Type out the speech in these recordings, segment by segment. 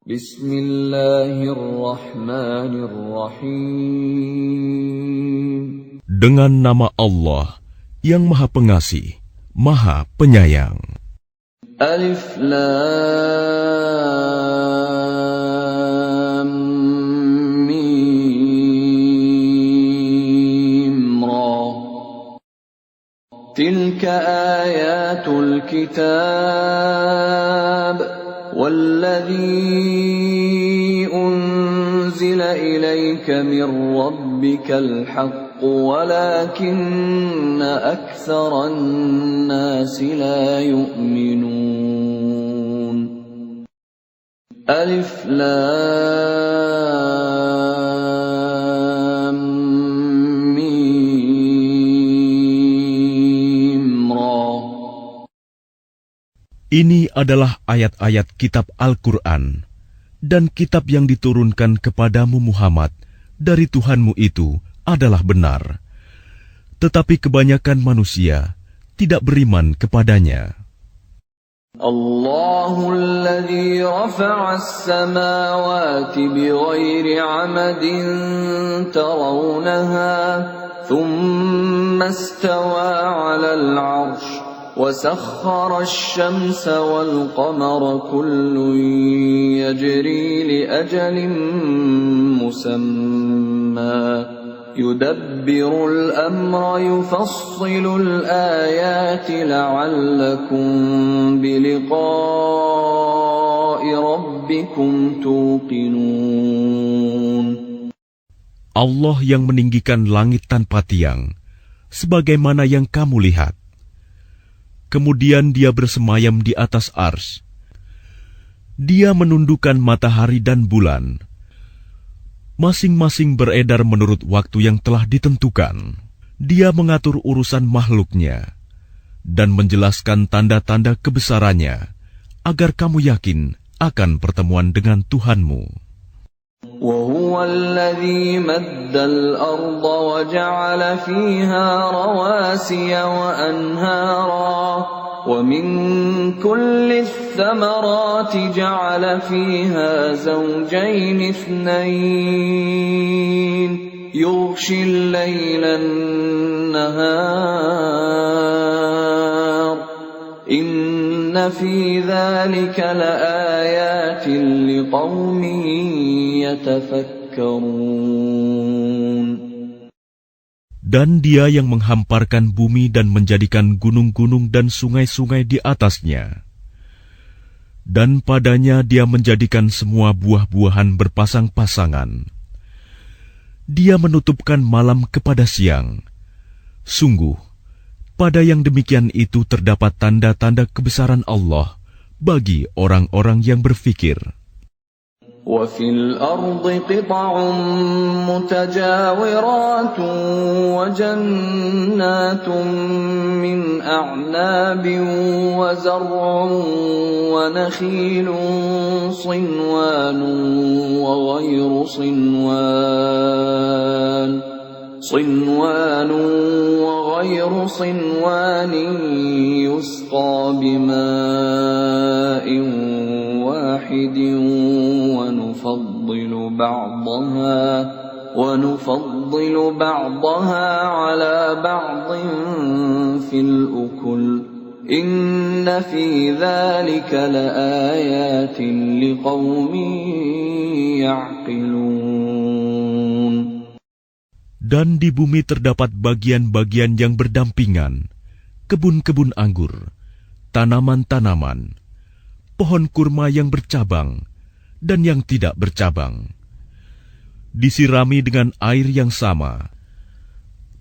Bismillahirrahmanirrahim. Dengan nama Allah yang Maha Pengasih, Maha Penyayang. Alif Lam Mim Ra. Tilka ayatul kitab والذي أنزل إليك من ربك الحق ولكن أكثر الناس لا يؤمنون ألف لام ميم را. Ini adalah ayat-ayat kitab Al-Quran dan kitab yang diturunkan kepadamu Muhammad dari Tuhanmu itu adalah benar. Tetapi kebanyakan manusia tidak beriman kepadanya. Allahul ladzi rafa'as samawati bighairi 'amadin tarawnaha thumma istawa 'alal 'arsy وسخر الشمس والقمر كل يجري لأجل مسمى يدبر الأمر يفصل الآيات لعلكم بلقاء ربكم توقنون. Allah yang meninggikan langit tanpa tiang, sebagaimana yang kamu lihat. Kemudian dia bersemayam di atas ars. Dia menundukkan matahari dan bulan. Masing-masing beredar menurut waktu yang telah ditentukan. Dia mengatur urusan makhluknya dan menjelaskan tanda-tanda kebesarannya agar kamu yakin akan pertemuan dengan Tuhanmu. وهو الذي مد الأرض وجعل فيها رواسي وأنهارا ومن كل الثمرات جعل فيها زوجين اثنين يغشي الليل النهار إن في ذلك لآيات لقوم يتفكرون. Dan dia yang menghamparkan bumi dan menjadikan gunung-gunung dan sungai-sungai di atasnya. Dan padanya dia menjadikan semua buah-buahan berpasang-pasangan. Dia menutupkan malam kepada siang. Sungguh, pada yang demikian itu terdapat tanda-tanda kebesaran Allah bagi orang-orang yang berfikir. وَفِي الْأَرْضِ قِطَعٌ مُتَجَاوِرَاتٌ وَجَنَّاتٌ مِّنْ أَعْنَابٍ وَزَرْعٌ وَنَخِيلٌ صِنْوَانٌ وَغَيْرُ صِنْوَانٍ يُسْقَى بِمَاءٍ واحد ونفضل بعضها على بعض في الأكل إن في ذلك لآيات لقوم يعقلون. Dan di bumi terdapat bagian-bagian yang berdampingan, kebun-kebun anggur, tanaman-tanaman, pohon kurma yang bercabang dan yang tidak bercabang, disirami dengan air yang sama.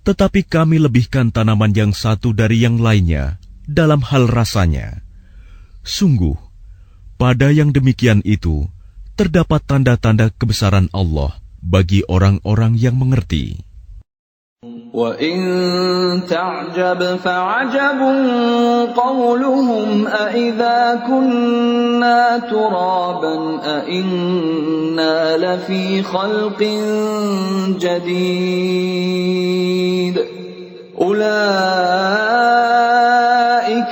Tetapi kami lebihkan tanaman yang satu dari yang lainnya dalam hal rasanya. Sungguh, pada yang demikian itu terdapat tanda-tanda kebesaran Allah bagi orang-orang yang mengerti. وَإِن تَعْجَبْ فَعَجَبٌ قَوْلُهُمْ أَإِذَا كُنَّا تُرَابًا أَإِنَّا لَفِي خَلْقٍ جَدِيدٍ أُولَئِكَ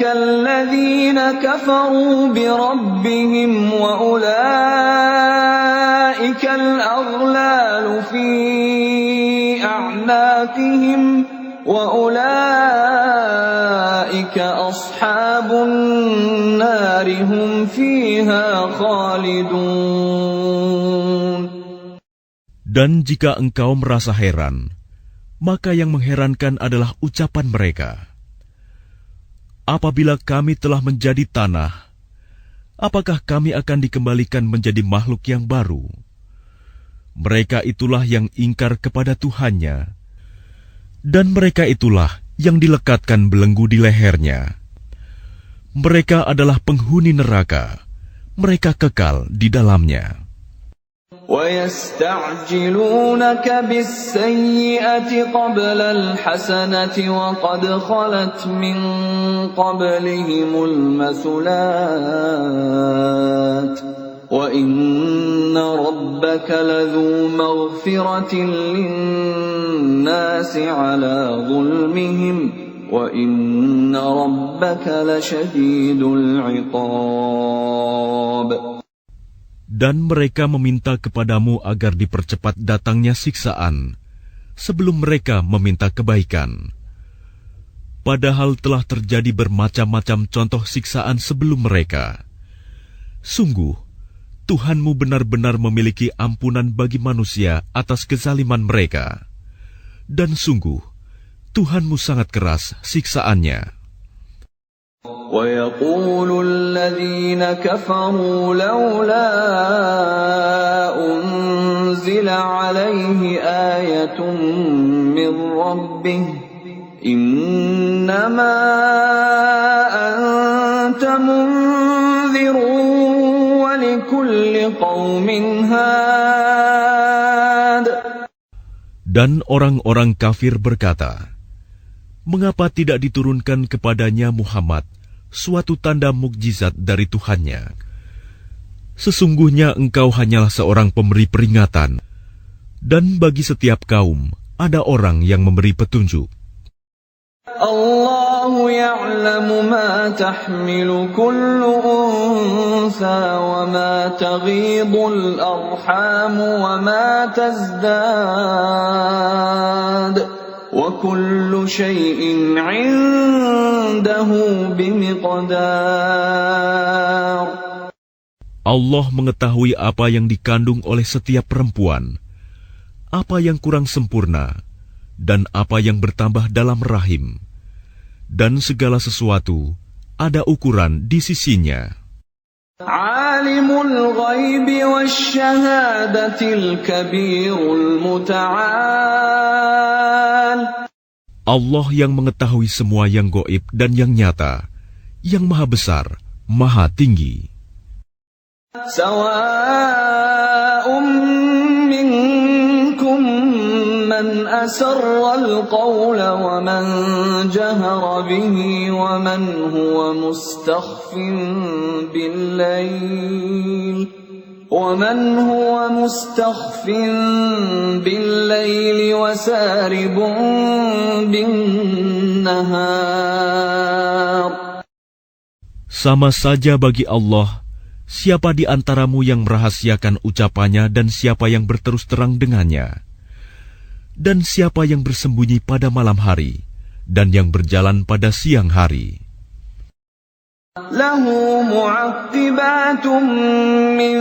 الَّذِينَ كَفَرُوا بِرَبِّهِمْ وَأُولَئِكَ في أعناقهم وأولئك أصحاب النار هم فيها خالدون. Dan jika engkau merasa heran, maka yang mengherankan adalah ucapan mereka. Apabila kami telah menjadi tanah, apakah kami akan dikembalikan menjadi makhluk yang baru? Mereka itulah yang ingkar kepada Tuhannya, dan mereka itulah yang dilekatkan belenggu di lehernya. Mereka adalah penghuni neraka, mereka kekal di dalamnya. وَيَسْتَعْجِلُونَكَ بِالسَّيِّئَةِ قَبْلَ الْحَسَنَةِ وَقَدْ خَلَتْ مِنْ قَبْلِهِمُ الْمَثُلَاتُ وَإِنَّ رَبَّكَ لَذُو مَغْفِرَةٍ لِلنَّاسِ عَلَى ظُلْمِهِمْ وَإِنَّ رَبَّكَ لَشَدِيدُ الْعِقَابِ. Dan mereka meminta kepadamu agar dipercepat datangnya siksaan sebelum mereka meminta kebaikan. Padahal telah terjadi bermacam-macam contoh siksaan sebelum mereka. Sungguh, Tuhanmu benar-benar memiliki ampunan bagi manusia atas kezaliman mereka. Dan sungguh, Tuhanmu sangat keras siksaannya. وَيَقُولُ الَّذِينَ كَفَرُوا لَوْلَا أُنْزِلَ عَلَيْهِ آيَةٌ مِّن رَّبِّهِ إِنَّمَا أَنْتَ مُنذِرٌ وَلِكُلِّ قَوْمٍ هَادٍ. Dan orang-orang kafir berkata, mengapa tidak diturunkan kepadanya Muhammad suatu tanda mukjizat dari Tuhannya? Sesungguhnya engkau hanyalah seorang pemberi peringatan, dan bagi setiap kaum ada orang yang memberi petunjuk. Allahu ya'lamu ma tahmilu kullu unsa wa ma taghidul arham wa ma tazdad. وَكُلُّ شَيْءٍ عِندَهُ بِمِقْدَارٍ. Allah mengetahui apa yang dikandung oleh setiap perempuan, apa yang kurang sempurna, dan apa yang bertambah dalam rahim. Dan segala sesuatu ada ukuran di sisinya. Alimul ghaibi wasyahadatil kabirul muta'al. Allah yang mengetahui semua yang gaib dan yang nyata, yang maha besar, maha tinggi. Sawa'un minkum man asarral qawla wa man jahara bihi wa man huwa mustakhfin bil-lail wa saribun bin-nahar. Sama saja bagi Allah, siapa di antaramu yang merahasiakan ucapannya dan siapa yang berterus terang dengannya, dan siapa yang bersembunyi pada malam hari dan yang berjalan pada siang hari. Lahu mu'aqqibatun min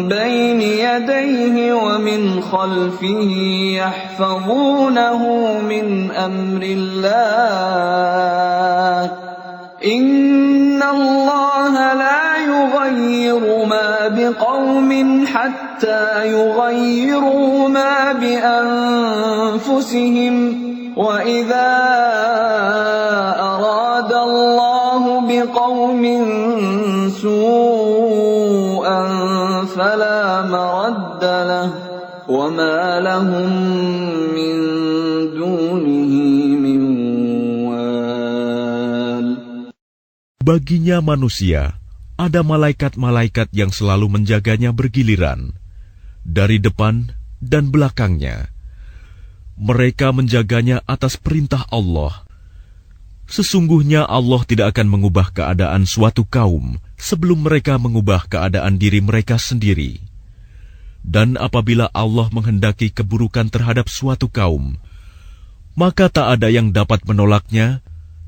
bayni yadayhi wa min khalfihi yahfazunahu min amrillah. Inna Allah la yughayyiru ma biqawmin hatta yughayyiru ma bi anfusihim wa idza arada Allah biqawmin su'an fala maradda lahu wa ma lahum min dunihi min wal. Baginya manusia, ada malaikat-malaikat yang selalu menjaganya bergiliran, dari depan dan belakangnya. Mereka menjaganya atas perintah Allah. Sesungguhnya Allah tidak akan mengubah keadaan suatu kaum sebelum mereka mengubah keadaan diri mereka sendiri. Dan apabila Allah menghendaki keburukan terhadap suatu kaum, maka tak ada yang dapat menolaknya,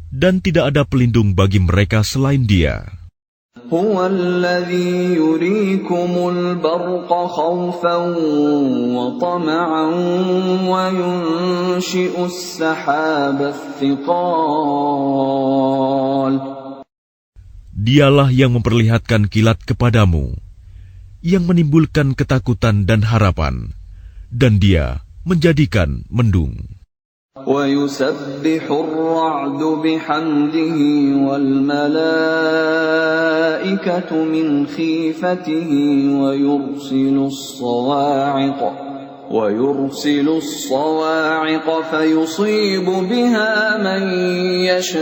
dan tidak ada pelindung bagi mereka selain Dia. هو الذي يريكم البرق خوفا وطمعا وينشئ السحاب الثقال. Dialah yang memperlihatkan kilat kepadamu, yang menimbulkan ketakutan dan harapan, dan Dia menjadikan mendung. وَيُسَبِّحُ الرَّعْدُ بِحَمْدِهِ وَالْمَلَائِكَةُ مِنْ خِيفَتِهِ وَيُرْسِلُ الصَّوَاعِقَ فَيُصِيبُ بِهَا مَن يَشَاءُ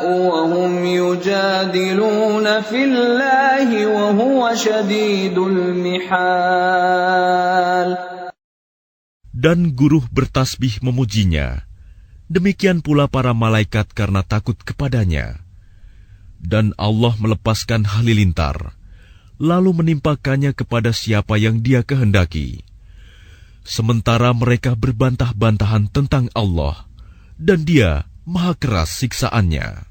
وَهُمْ يُجَادِلُونَ فِي اللَّهِ وَهُوَ شَدِيدُ الْمِحَالِ. Dan guruh bertasbih memujinya, demikian pula para malaikat karena takut kepadanya. Dan Allah melepaskan halilintar, lalu menimpakannya kepada siapa yang Dia kehendaki. Sementara mereka berbantah-bantahan tentang Allah, dan Dia maha keras siksaannya.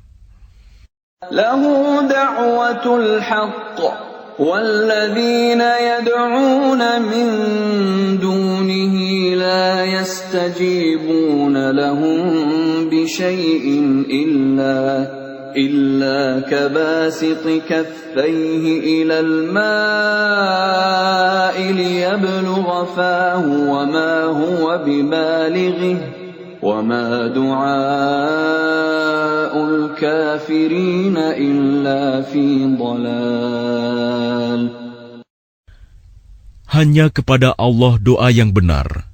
Lahu da'watul haqq والذين يدعون من دونه لا يستجيبون لهم بشيء إلا كباسط كفيه إلى الماء ليبلغ فاه وما هو ببالغه وما دعاء الكافرين إلا في ضلال. Hanya kepada Allah doa yang benar.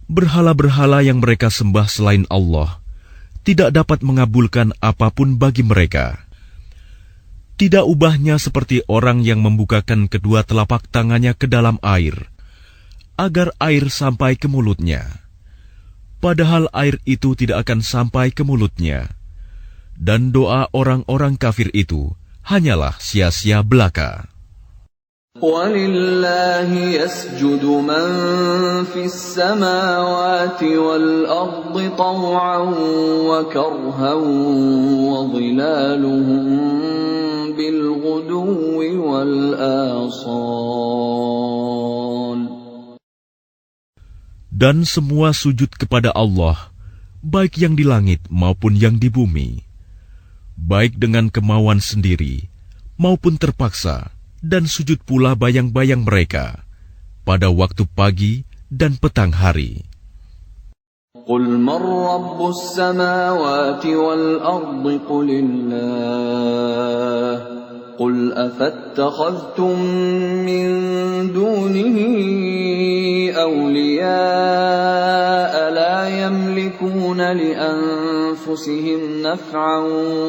Berhala-berhala yang mereka sembah selain Allah tidak dapat mengabulkan apapun bagi mereka. Tidak ubahnya seperti orang yang membukakan kedua telapak tangannya ke dalam air, agar air sampai ke mulutnya. Padahal air itu tidak akan sampai ke mulutnya. Dan doa orang-orang kafir itu hanyalah sia-sia belaka. وَلِلَّهِ يَسْجُدُ مَن فِي السَّمَاوَاتِ وَالْأَرْضِ طَوْعًا وَكَرْهًا وَظِلَالُهُم بِالْغُدُوِّ وَالْآصَالِ. Dan semua sujud kepada Allah, baik yang di langit maupun yang di bumi, baik dengan kemauan sendiri maupun terpaksa, dan sujud pula bayang-bayang mereka pada waktu pagi dan petang hari. قُلْ مَنْ رَبُّ السَّمَاوَاتِ وَالْأَرْضِ قُلِ اللَّهُ قُلْ أَفَاتَّخَذْتُمْ مِنْ دُونِهِ أَوْلِيَاءَ لَا يَمْلِكُونَ لِأَنفُسِهِمْ نَفْعًا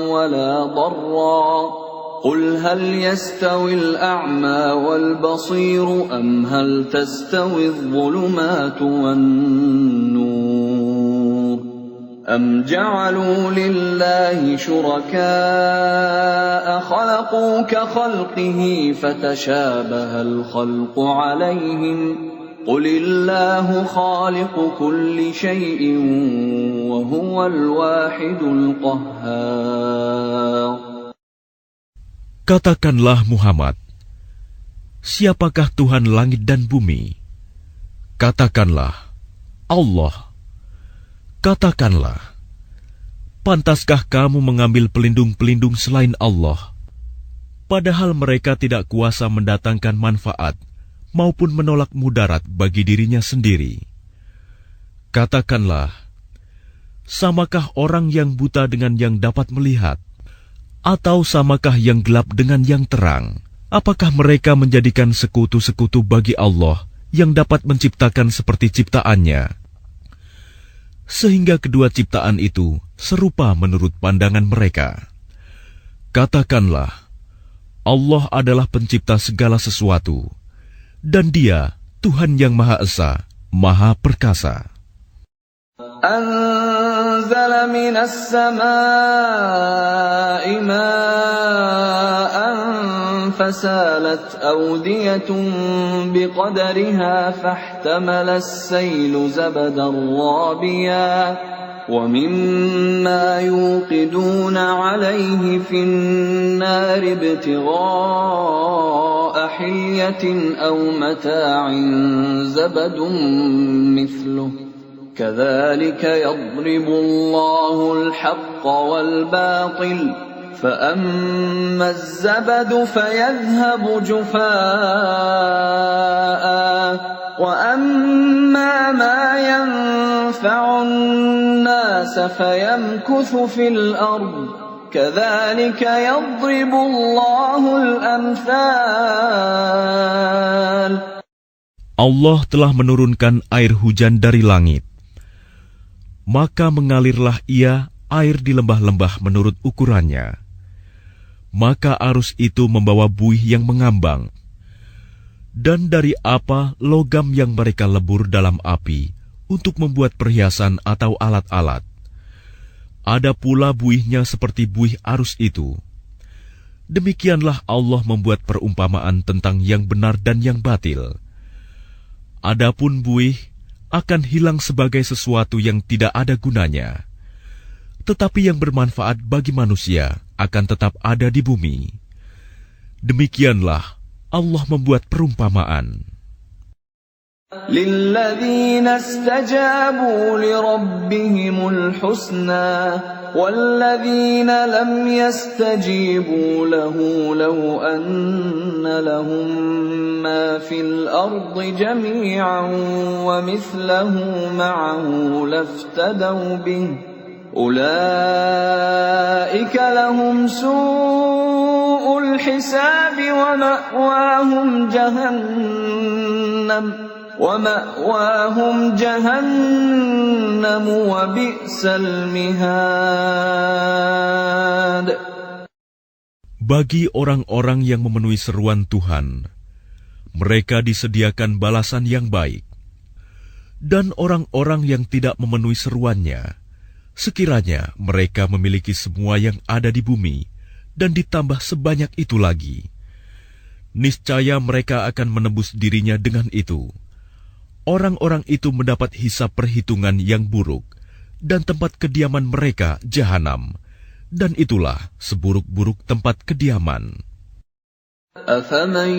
وَلَا ضَرًّا قُلْ هَلْ يَسْتَوِي الْأَعْمَى وَالْبَصِيرُ أَمْ هَلْ تَسْتَوِي الظُّلُمَاتُ وَالنُّورُ أَمْ جَعَلُوا لِلَّهِ شُرَكَاءَ خَلَقُوا كَخَلْقِهِ فَتَشَابَهَ الْخَلْقُ عَلَيْهِمْ قُلِ اللَّهُ خَالِقُ كُلِّ شَيْءٍ وَهُوَ الْوَاحِدُ الْقَهَّارُ. Katakanlah Muhammad, siapakah Tuhan langit dan bumi? Katakanlah, Allah. Katakanlah, pantaskah kamu mengambil pelindung-pelindung selain Allah, padahal mereka tidak kuasa mendatangkan manfaat maupun menolak mudarat bagi dirinya sendiri? Katakanlah, samakah orang yang buta dengan yang dapat melihat? Atau samakah yang gelap dengan yang terang? Apakah mereka menjadikan sekutu-sekutu bagi Allah yang dapat menciptakan seperti ciptaannya? Sehingga kedua ciptaan itu serupa menurut pandangan mereka. Katakanlah, Allah adalah pencipta segala sesuatu, dan Dia Tuhan yang Maha Esa, Maha Perkasa. أنزل من السماء ماء فسالت أودية بقدرها فاحتمل السيل زبدا رابيا ومما يوقدون عليه في النار ابتغاء حلية أو متاع زبد مثله كذلك يضرب الله الحق والباطل فأما الزبد فيذهب جفاء وأما ما ينفع الناس فيمكث في الأرض كذلك يضرب الله الأمثال. Allah telah menurunkan air hujan dari langit. Maka mengalirlah ia air di lembah-lembah menurut ukurannya. Maka arus itu membawa buih yang mengambang. Dan dari apa logam yang mereka lebur dalam api untuk membuat perhiasan atau alat-alat. Ada pula buihnya seperti buih arus itu. Demikianlah Allah membuat perumpamaan tentang yang benar dan yang batil. Adapun buih akan hilang sebagai sesuatu yang tidak ada gunanya. Tetapi yang bermanfaat bagi manusia akan tetap ada di bumi. Demikianlah Allah membuat perumpamaan. لِلَّذِينَ اسْتَجَابُوا لِرَبِّهِمُ الْحُسْنَى وَالَّذِينَ لَمْ يَسْتَجِيبُوا لَهُ لَوْ أَنَّ لَهُم مَّا فِي الْأَرْضِ جَمِيعًا وَمِثْلَهُ مَعَهُ لَافْتَدَوْا بِهِ أُولَئِكَ لَهُمْ سُوءُ الْحِسَابِ وَمَأْوَاهُمْ جَهَنَّمُ وَبِئْسَ الْمِهَادُ. Bagi orang-orang yang memenuhi seruan Tuhan, mereka disediakan balasan yang baik. Dan orang-orang yang tidak memenuhi seruannya, sekiranya mereka memiliki semua yang ada di bumi dan ditambah sebanyak itu lagi, niscaya mereka akan menebus dirinya dengan itu. Orang-orang itu mendapat hisab perhitungan yang buruk, dan tempat kediaman mereka jahanam, dan itulah seburuk-buruk tempat kediaman. أَفَمَنْ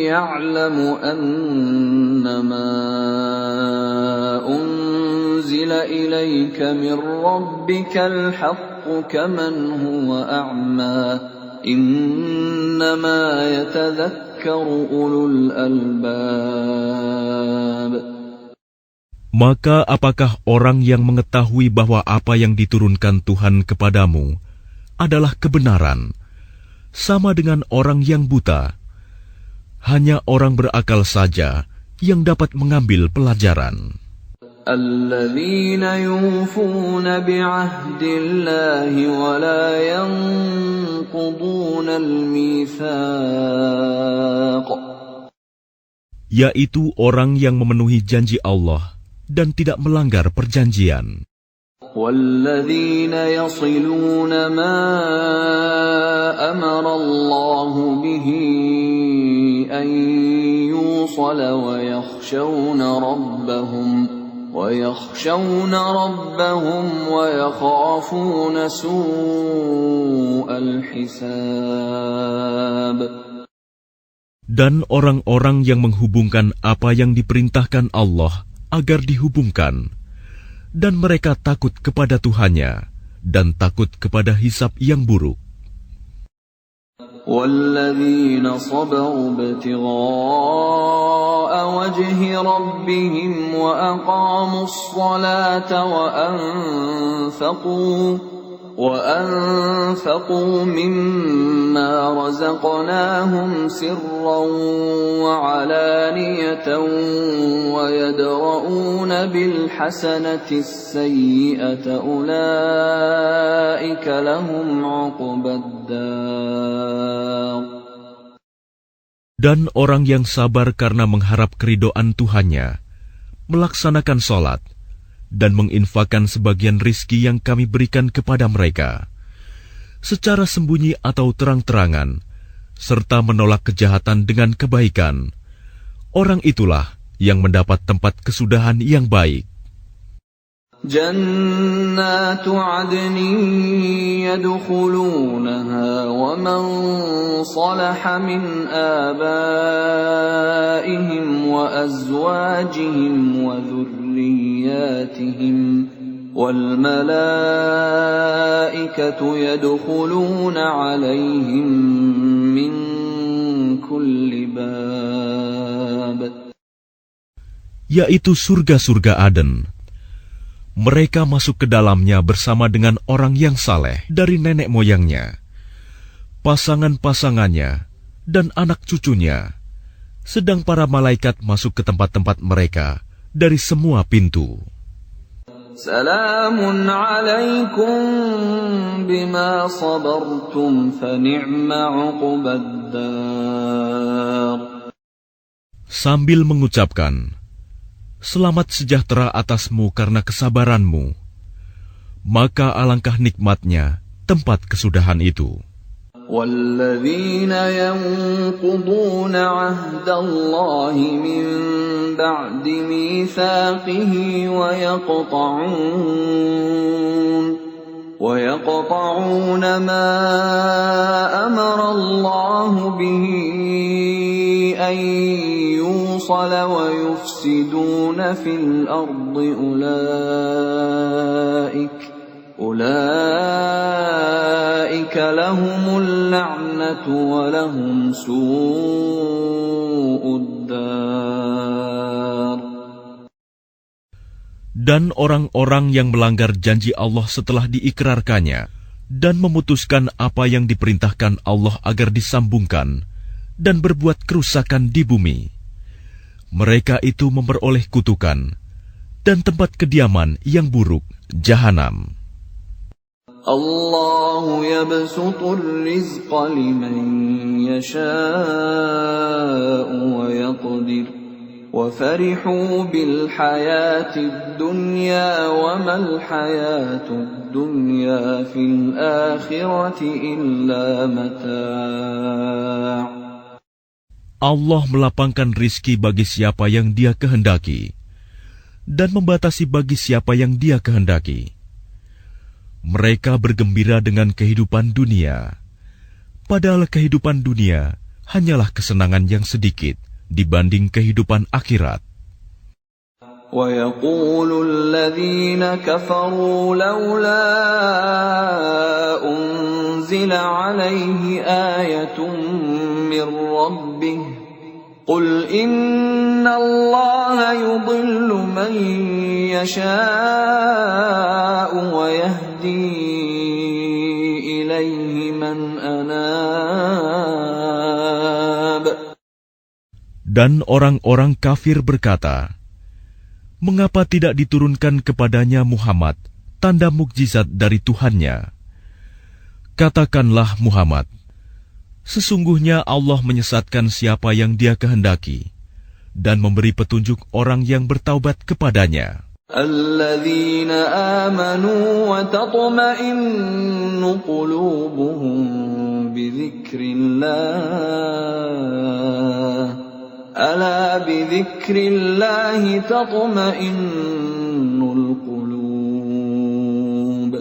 يَعْلَمُ أَنَّمَا أُنْزِلَ إِلَيْكَ مِنْ رَبِّكَ الْحَقُّ كَمَنْ هُوَ أَعْمَى إِنَّمَا يَتَذَكَّرُ أُولُو الْأَلْبَابِ. Maka apakah orang yang mengetahui bahwa apa yang diturunkan Tuhan kepadamu adalah kebenaran, sama dengan orang yang buta? Hanya orang berakal saja yang dapat mengambil pelajaran. الَّذِينَ يُوفُونَ بِعَهْدِ اللَّهِ وَلَا يَنقُضُونَ الْمِيثَاقَ. Yaitu orang yang memenuhi janji Allah dan tidak melanggar perjanjian. وَالَّذِينَ يَصِلُونَ مَا أَمَرَ اللَّهُ بِهِ أَن يُوصَلَ وَيَخْشَوْنَ رَبَّهُمْ وَيَخَافُونَ سُوءَ الْحِسَابِ. Dan orang-orang yang menghubungkan apa yang diperintahkan Allah agar dihubungkan, dan mereka takut kepada Tuhannya dan takut kepada hisab yang buruk. وَالَّذِينَ صَبَرُوا ابْتِغَاءَ وَجْهِ رَبِّهِمْ وَأَقَامُوا الصَّلَاةَ وَأَنفَقُوا مِمَّا رَزَقْنَاهُمْ سِرًّا وَعَلَانِيَةً وَيَدْرَءُونَ بِالْحَسَنَةِ السَّيِّئَةَ أُولَئِكَ لَهُمْ عُقْبَى الدَّارِ. Dan orang yang sabar karena mengharap keridhaan Tuhannya, melaksanakan sholat, dan menginfakkan sebagian rizki yang kami berikan kepada mereka, secara sembunyi atau terang-terangan, serta menolak kejahatan dengan kebaikan, orang itulah yang mendapat tempat kesudahan yang baik. جنات عدن يدخلونها ومن صلح من آبائهم وأزواجهم وذرياتهم والملائكة يدخلون عليهم من كل باب. Yaitu surga-surga Aden. Mereka masuk ke dalamnya bersama dengan orang yang saleh dari nenek moyangnya, pasangan-pasangannya, dan anak cucunya. Sedang para malaikat masuk ke tempat-tempat mereka dari semua pintu. Salamun alaikum bima sabartum fa ni'ma 'uqbaddar. Sambil mengucapkan, selamat sejahtera atasmu karena kesabaranmu, maka alangkah nikmatnya tempat kesudahan itu. وَالَّذِينَ يَنقُضُونَ عَهْدَ اللَّهِ مِن بَعْدِ مِيثَاقِهِ وَيَقْطَعُونَ مَا أَمَرَ اللَّهُ بِهِ أَن يُوصَلَ وَيُفْسِدُونَ فِي الْأَرْضِ أُولَئِكَ لَهُمُ اللَّعْنَةُ وَلَهُمْ سُوءُ الدَّارِ. Dan orang-orang yang melanggar janji Allah setelah diikrarkannya dan memutuskan apa yang diperintahkan Allah agar disambungkan dan berbuat kerusakan di bumi, mereka itu memperoleh kutukan dan tempat kediaman yang buruk, Jahanam. Allahu yabsutur rizqa liman yasha'u wa yaqdir wa farihu bil hayatid dunya wa mal hayatud dunya fil akhirati illa mata'. Allah melapangkan rizki bagi siapa yang Dia kehendaki dan membatasi bagi siapa yang Dia kehendaki. Mereka bergembira dengan kehidupan dunia, padahal kehidupan dunia hanyalah kesenangan yang sedikit dibanding kehidupan akhirat. وَيَقُولُ الَّذِينَ كَفَرُوا لَوْلَا أُنزِلَ عَلَيْهِ آيَةٌ مِّن رَّبِّهِ قُلْ إِنَّ اللَّهَ يُضِلُّ مَن يَشَاءُ وَيَهْدِي إِلَيْهِ مَنْ أَنَابَ. Dan orang-orang kafir berkata, mengapa tidak diturunkan kepadanya Muhammad tanda mukjizat dari Tuhannya? Katakanlah Muhammad, sesungguhnya Allah menyesatkan siapa yang Dia kehendaki dan memberi petunjuk orang yang bertaubat kepadanya. الَّذِينَ آمَنُوا وَتَطْمَئِنُّ قُلُوبُهُم بِذِكْرِ اللَّهِ أَلَا بِذِكْرِ اللَّهِ تَطْمَئِنُّ الْقُلُوبُ.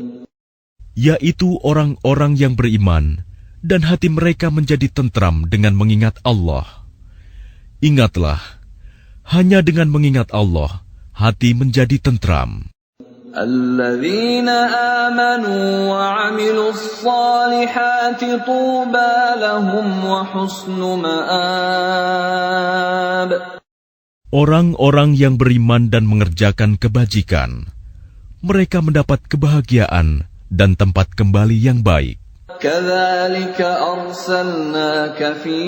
Yaitu orang-orang yang beriman dan hati mereka menjadi tentram dengan mengingat Allah. Ingatlah, hanya dengan mengingat Allah, hati menjadi tentram. الَّذِينَ آمَنُوا وَعَمِلُوا الصَّالِحَاتِ طُوبَى لَهُمْ وَحُسْنُ مَآبٍ. Orang-orang yang beriman dan mengerjakan kebajikan, mereka mendapat kebahagiaan dan tempat kembali yang baik. كَذَلِكَ أَرْسَلْنَاكَ فِي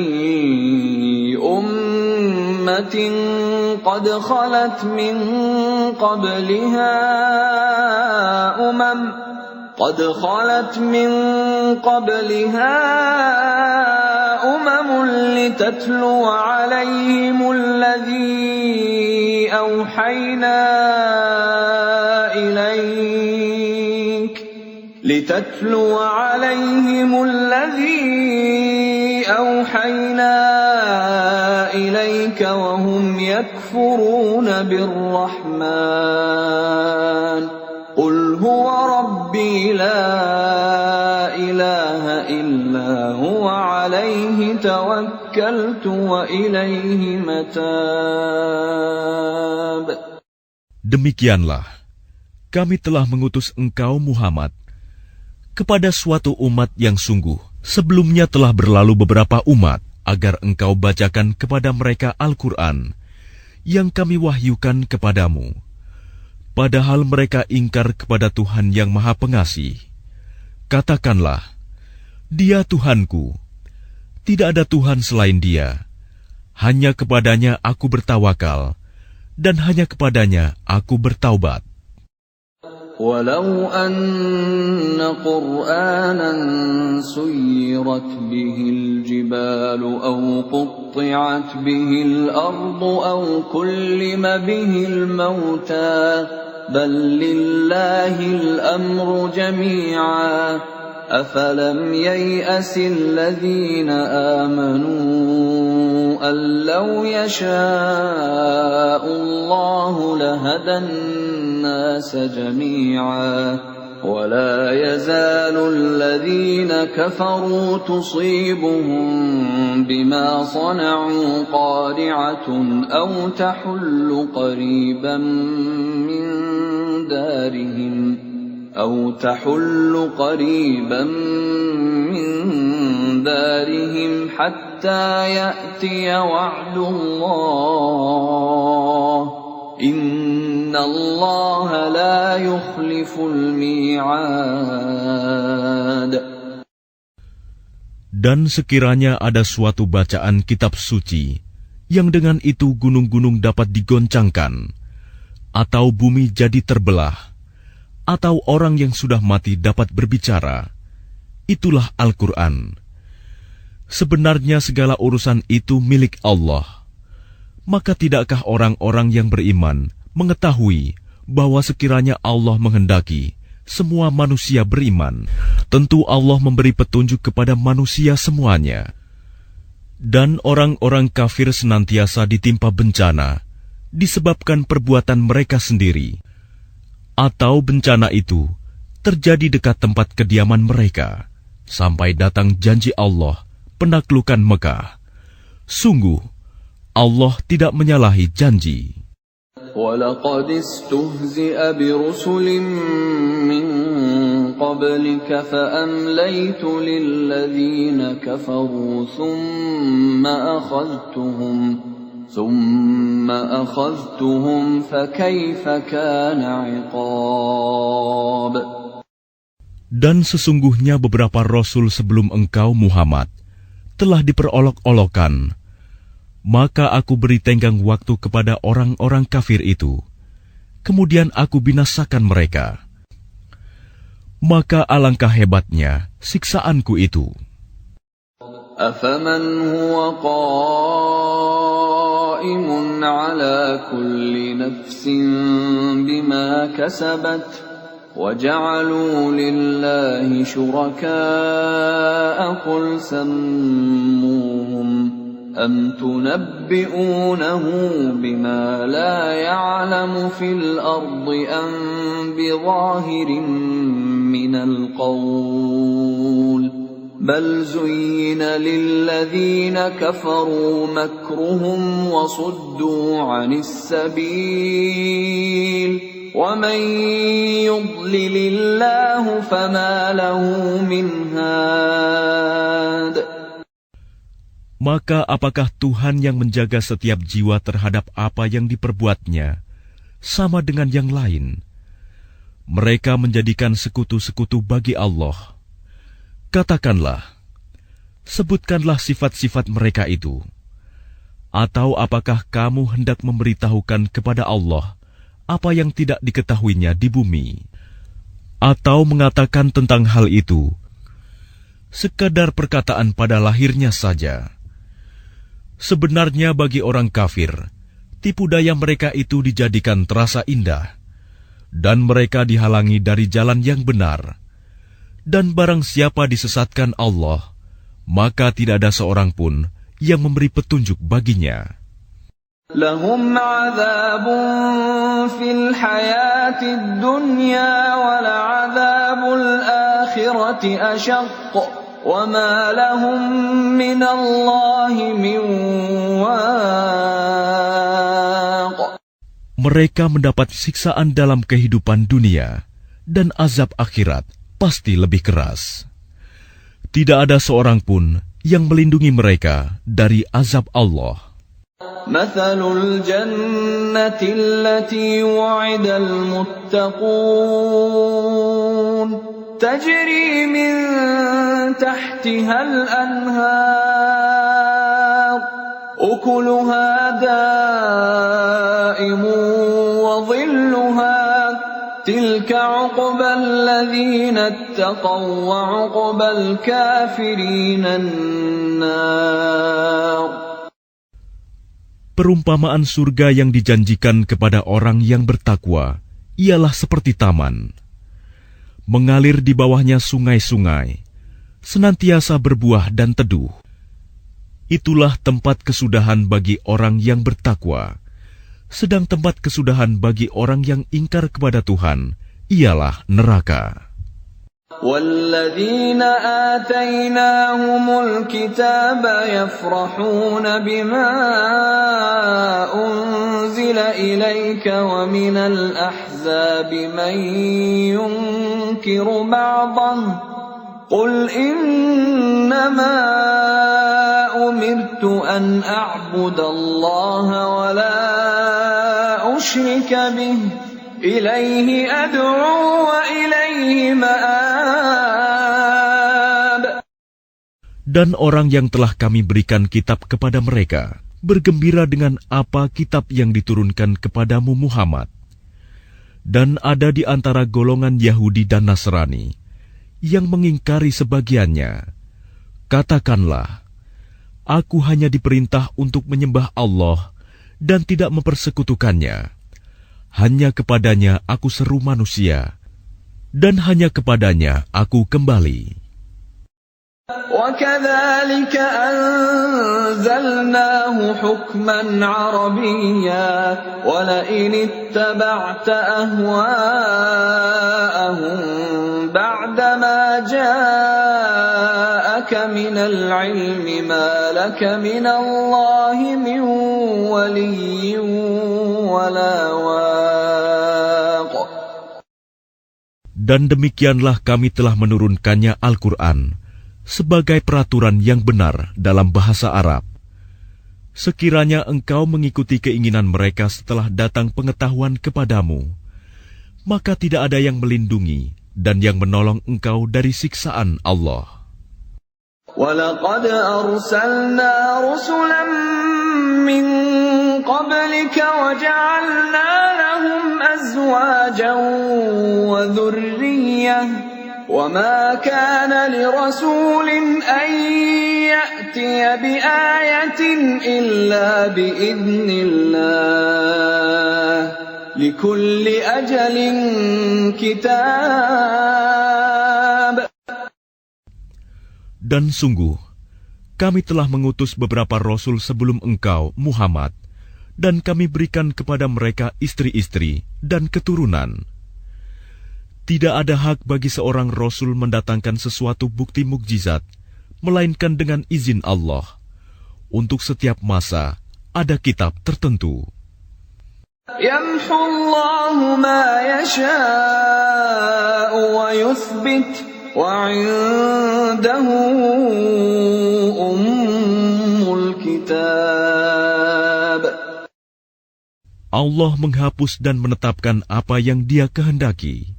أُمَّةٍ قَدْ خَلَتْ مِن قَبْلِهَا أُمَمٌ لِتَتْلُوَ عَلَيْهِمُ الَّذِي أوحينا إليك وهم يكفرون بالرحمن قل هو ربي لا إله إلا هو عليه توكلت وإليه متاب. Demikianlah, kami telah mengutus engkau Muhammad kepada suatu umat yang sungguh sebelumnya telah berlalu beberapa umat, agar engkau bacakan kepada mereka Al-Quran yang kami wahyukan kepadamu. Padahal mereka ingkar kepada Tuhan yang Maha Pengasih. Katakanlah, Dia Tuhanku, tidak ada Tuhan selain Dia. Hanya kepadanya aku bertawakal, dan hanya kepadanya aku bertaubat. Walau anna Qur'anan suyirat bihil jibalu aw qutti'at bihil ardu aw kullima bihil mauta bal lillahil amru jami'a afalam yay'asil ladhina amanu أن لو يشاء الله لهدى الناس جميعا ولا يزال الذين كفروا تصيبهم بما صنعوا قارعة أو تحل قريبا من دارهم حتى يأتي وعد الله إن الله لا يخلف الميعاد. Dan sekiranya ada suatu bacaan kitab suci yang dengan itu gunung-gunung dapat digoncangkan, atau bumi jadi terbelah, atau orang yang sudah mati dapat berbicara, itulah Al-Quran. Sebenarnya segala urusan itu milik Allah. Maka tidakkah orang-orang yang beriman mengetahui bahwa sekiranya Allah menghendaki semua manusia beriman, tentu Allah memberi petunjuk kepada manusia semuanya. Dan orang-orang kafir senantiasa ditimpa bencana disebabkan perbuatan mereka sendiri, atau bencana itu terjadi dekat tempat kediaman mereka, sampai datang janji Allah penaklukan Mekah. Sungguh, Allah tidak menyalahi janji. وَلَقَدِ اسْتُهْزِئَ بِرُسُلٍ مِّن قَبْلِكَ فَأَمْلَيْتُ لِلَّذِينَ كَفَرُوا ثُمَّ أَخَذْتُهُمْ فَكَيْفَ كَانَ عِقَابِ. Dan sesungguhnya beberapa rasul sebelum engkau Muhammad telah diperolok-olokkan, maka aku beri tenggang waktu kepada orang-orang kafir itu, kemudian aku binasakan mereka. Maka alangkah hebatnya siksaanku itu. أَفَمَنْ هُوَ قَائِمٌ عَلَى كُلِّ نَفْسٍ بِمَا كَسَبَتْ وَجَعَلُوا لِلَّهِ شُرَكَاءَ قُلْ سَمُّوهُمْ أَمْ تُنَبِّئُونَهُ بِمَا لَا يَعْلَمُ فِي الْأَرْضِ أَمْ بِظَاهِرٍ مِّنَ الْقَوْلِ بَلْ زُيِّنَ لِلَّذِينَ كَفَرُوا مَكْرُهُمْ وَصُدُّوا عَنِ السَّبِيلِ وَمَنْ يُضْلِلِ اللَّهُ فَمَا لَهُ مِنْ هَادٍ. Maka apakah Tuhan yang menjaga setiap jiwa terhadap apa yang diperbuatnya sama dengan yang lain? Mereka menjadikan sekutu-sekutu bagi Allah. Katakanlah, sebutkanlah sifat-sifat mereka itu. Atau apakah kamu hendak memberitahukan kepada Allah apa yang tidak diketahuinya di bumi? Atau mengatakan tentang hal itu sekadar perkataan pada lahirnya saja? Sebenarnya bagi orang kafir, tipu daya mereka itu dijadikan terasa indah, dan mereka dihalangi dari jalan yang benar. Dan barang siapa disesatkan Allah, maka tidak ada seorang pun yang memberi petunjuk baginya. Lahum 'adzabun fil hayatid dunya wa la'adzabul akhirati asyaqq wa ma lahum minallahi min waq. Mereka mendapat siksaan dalam kehidupan dunia, dan azab akhirat pasti lebih keras. Tidak ada seorang pun yang melindungi mereka dari azab Allah. Mathalul jannati allati wu'ida al-muttaqun tajri min tahtiha al-anhar ukuluha da'imun wa dhilluha tilka 'uqbal ladzina ittaqaw wa 'uqbal kafirin an-nar. Perumpamaan surga yang dijanjikan kepada orang yang bertakwa ialah seperti taman. Mengalir di bawahnya sungai-sungai, senantiasa berbuah dan teduh. Itulah tempat kesudahan bagi orang yang bertakwa. Sedang tempat kesudahan bagi orang yang ingkar kepada Tuhan ialah neraka. وَالَّذِينَ آتَيْنَاهُمُ الْكِتَابَ يَفْرَحُونَ بِمَا أُنزِلَ إِلَيْكَ وَمِنَ الْأَحْزَابِ مَن يُنكِرُ بَعْضَهُ قُلْ إِنَّمَا أُمِرْتُ أَنْ أَعْبُدَ اللَّهَ وَلَا أُشْرِكَ بِهِ إِلَيْهِ أَدْعُو وَإِلَيْهِ مَآبِ. Dan orang yang telah kami berikan kitab kepada mereka bergembira dengan apa kitab yang diturunkan kepadamu Muhammad. Dan ada di antara golongan Yahudi dan Nasrani yang mengingkari sebagiannya. Katakanlah, aku hanya diperintah untuk menyembah Allah dan tidak mempersekutukannya. Hanya kepadanya aku seru manusia, dan hanya kepadanya aku kembali. وَكَذَلِكَ أَنزَلْنَاهُ حُكْمًا عَرَبِيًّا وَلَئِنِ اتَّبَعْتَ أَهْوَاءَهُم بَعْدَمَا جَاءَكَ مِنَ الْعِلْمِ مَا لَكَ مِنَ اللَّهِ مِن وَلِيٍّ وَلَا وَاقٍ. Dan demikianlah kami telah menurunkannya Al-Quran sebagai peraturan yang benar dalam bahasa Arab. Sekiranya engkau mengikuti keinginan mereka setelah datang pengetahuan kepadamu, maka tidak ada yang melindungi dan yang menolong engkau dari siksaan Allah. وَلَقَدْ أَرْسَلْنَا رُسُلًا مِّن قَبْلِكَ وَجَعَلْنَا لَهُمْ أَزْوَاجًا وَذُرِّيَّةً وَمَا كَانَ لِرَسُولٍ أَن يَأْتِيَ بِآيَةٍ إِلَّا بِإِذْنِ اللَّهِ لِكُلِّ أَجَلٍ كِتَابٌ. Dan sungguh, kami telah mengutus beberapa rasul sebelum engkau, Muhammad, dan kami berikan kepada mereka istri-istri dan keturunan. Tidak ada hak bagi seorang rasul mendatangkan sesuatu bukti mukjizat, melainkan dengan izin Allah. Untuk setiap masa, ada kitab tertentu. يَمْحُو اللَّهُ مَا يَشَاءُ وَيُثْبِتُ وَعِندَهُ أُمُّ الْكِتَابِ. Allah menghapus dan menetapkan apa yang Dia kehendaki.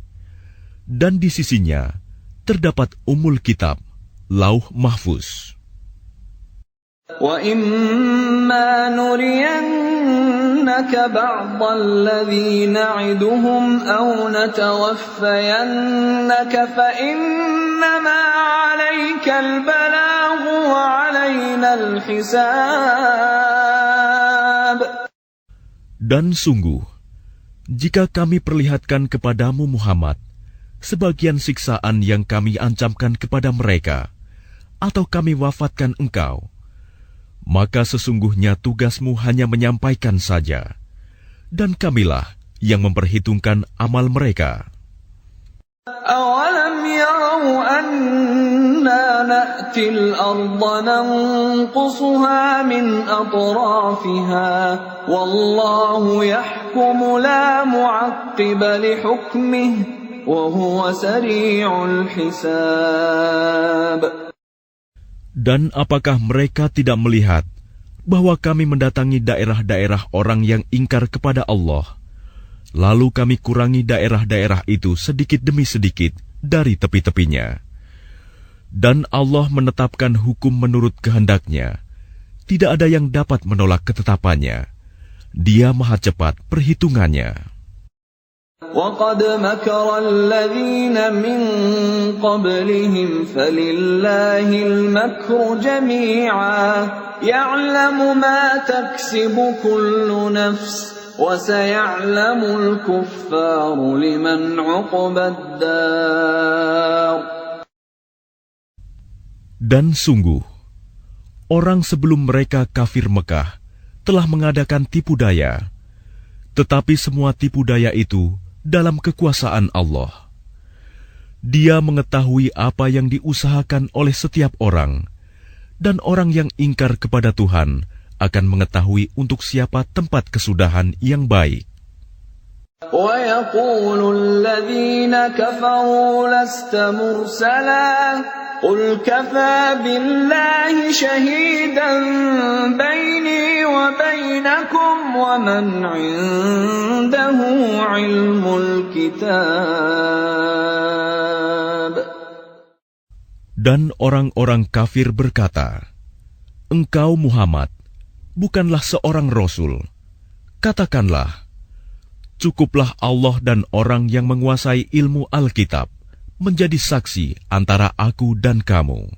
Dan di sisinya terdapat Ummul Kitab, Lauh Mahfuz. وَإِمَّا نُرِيَنَّكَ بَعْضَ الَّذِي نَعِدُهُمْ أَوْ نَتَوَفَّيَنَّكَ فَإِنَّمَا عَلَيْكَ الْبَلَاغُ وَعَلَيْنَا الْحِسَابُ. Dan sungguh, jika kami perlihatkan kepadamu Muhammad sebagian siksaan yang kami ancamkan kepada mereka, atau kami wafatkan engkau, maka sesungguhnya tugasmu hanya menyampaikan saja, dan kamilah yang memperhitungkan amal mereka. أَوَلَمْ يَرَوْا أَنَّا نَأْتِي الْأَرْضَ نَنقُصُهَا مِنْ أَطْرَافِهَا وَاللَّهُ يَحْكُمُ لَا مُعَقِّبَ لِحُكْمِهِ وَهُوَ سَرِيعُ الْحِسَابِ. Dan apakah mereka tidak melihat bahwa kami mendatangi daerah-daerah orang yang ingkar kepada Allah, lalu kami kurangi daerah-daerah itu sedikit demi sedikit dari tepi-tepinya. Dan Allah menetapkan hukum menurut kehendaknya. Tidak ada yang dapat menolak ketetapannya. Dia maha cepat perhitungannya. وَقَدْ مَكَرَ الَّذِينَ مِنْ قَبْلِهِمْ فَلِلَّهِ الْمَكْرُ جَمِيعًا يَعْلَمُ مَا تَكْسِبُ كُلُّ نَفْسٍ وَسَيَعْلَمُ الْكُفَّارُ لِمَنْ عُقْبَى الدَّارِ. Dan sungguh, orang sebelum mereka kafir Mekah telah mengadakan tipu daya, tetapi semua tipu daya itu dalam kekuasaan Allah. Dia mengetahui apa yang diusahakan oleh setiap orang, dan orang yang ingkar kepada Tuhan akan mengetahui untuk siapa tempat kesudahan yang baik. وَيَقُولُ الَّذِينَ كَفَرُوا لَسْتَ مُرْسَلًا قُلْ كَفَى بِاللَّهِ شَهِيدًا بَيْنِي وَبَيْنَكُمْ وَمَنْ عِندَهُ عِلْمُ الْكِتَابِ. Dan orang-orang kafir berkata, "Engkau Muhammad bukanlah seorang rasul." Katakanlah, cukuplah Allah dan orang yang menguasai ilmu Alkitab menjadi saksi antara aku dan kamu.